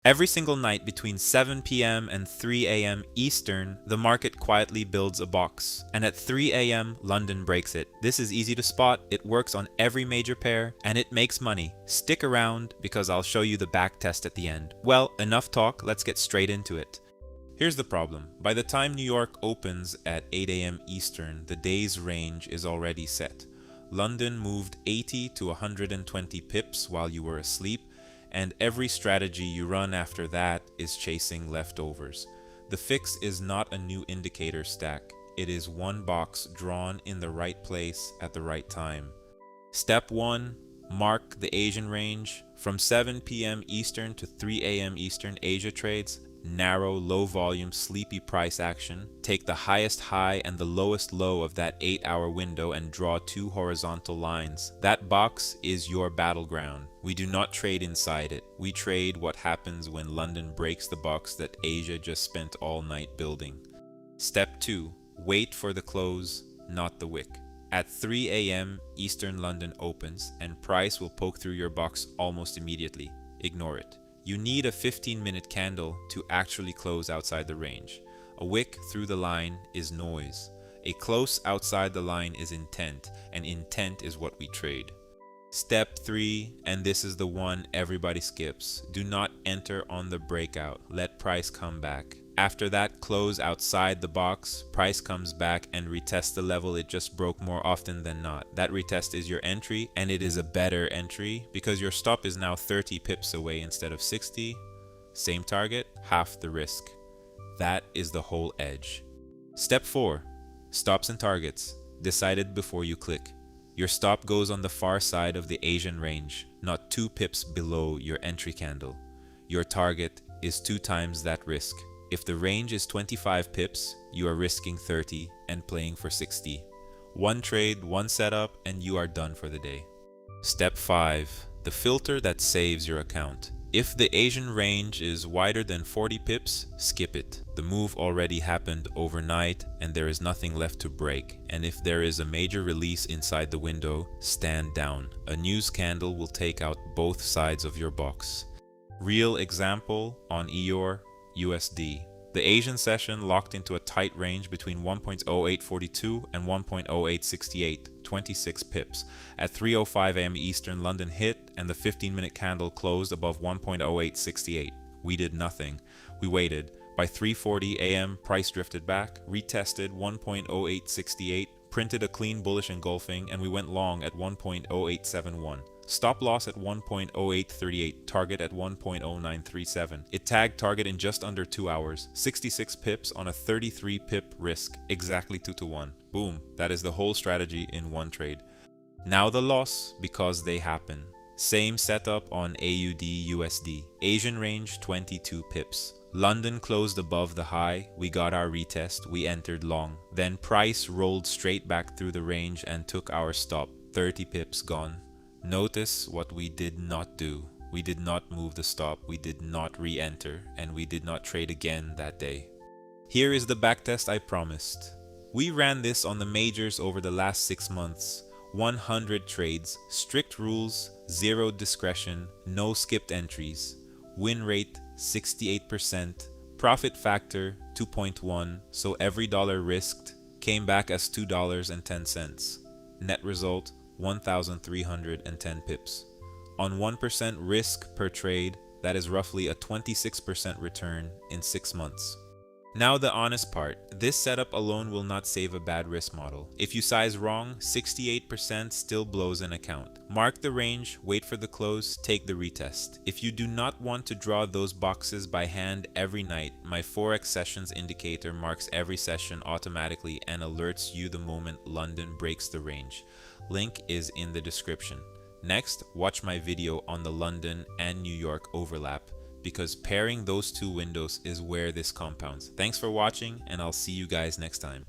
Every single night between 7 p.m. and 3 a.m. Eastern, the market quietly builds a box, and at 3 a.m. London breaks it. This is easy to spot, it works on every major pair, and it makes money. Stick around because I'll show you the back test at the end. Well, enough talk, let's get straight into it. Here's the problem. By the time New York opens at 8 a.m. Eastern, the day's range is already set. London moved 80 to 120 pips while you were asleep, and every strategy you run after that is chasing leftovers. The fix is not a new indicator stack. It is one box drawn in the right place at the right time. Step 1. Mark the Asian range. From 7 p.m. Eastern to 3 a.m. Eastern Asia trades. Narrow, low volume, sleepy price action. Take the highest high and the lowest low of that 8-hour window and draw 2 horizontal lines. That box is your battleground. We do not trade inside it. We trade what happens when London breaks the box that Asia just spent all night building. Step 2. Wait for the close, not the wick. At 3 a.m. Eastern London opens and price will poke through your box almost immediately. Ignore it. You need a 15-minute candle to actually close outside the range. A wick through the line is noise. A close outside the line is intent, and intent is what we trade. Step 3, and this is the one everybody skips. Do not enter on the breakout. Let price come back. After that close outside the box, price comes back and retests the level it just broke more often than not. That retest is your entry, and it is a better entry because your stop is now 30 pips away instead of 60. Same target, half the risk. That is the whole edge. Step 4. Stops and targets. Decided before you click. Your stop goes on the far side of the Asian range, not 2 pips below your entry candle. Your target is 2 times that risk. If the range is 25 pips, you are risking 30 and playing for 60. One trade, one setup, and you are done for the day. Step 5. The filter that saves your account. If the Asian range is wider than 40 pips, skip it. The move already happened overnight and there is nothing left to break. And if there is a major release inside the window, stand down. A news candle will take out both sides of your box. Real example on EOR USD. The Asian session locked into a tight range between 1.0842 and 1.0868, 26 pips. At 3:05 a.m. Eastern, London hit and the 15-minute candle closed above 1.0868. We did nothing. We waited. By 3:40 a.m., price drifted back, retested 1.0868, printed a clean bullish engulfing, and we went long at 1.0871. Stop loss at 1.0838, target at 1.0937. It tagged target in just under 2 hours, 66 pips on a 33 pip risk, exactly 2 to 1. Boom, that is the whole strategy in one trade. Now the loss because they happen. Same setup on AUD USD. Asian range 22 pips. London closed above the high, we got our retest, we entered long. Then price rolled straight back through the range and took our stop, 30 pips gone. Notice what we did not do. We did not move the stop, we did not re-enter, and we did not trade again that day. Here is the backtest I promised. We ran this on the majors over the last 6 months. 100 trades, strict rules, 0 discretion, no skipped entries. Win rate 68%, profit factor 2.1, so every dollar risked came back as $2.10. Net result 1,310 pips. On 1% risk per trade, that is roughly a 26% return in 6 months. Now the honest part, this setup alone will not save a bad risk model. If you size wrong, 68% still blows an account. Mark the range, wait for the close, take the retest. If you do not want to draw those boxes by hand every night, my Forex sessions indicator marks every session automatically and alerts you the moment London breaks the range. Link is in the description. Next, watch my video on the London and New York overlap, because pairing those two windows is where this compounds. Thanks for watching, and I'll see you guys next time.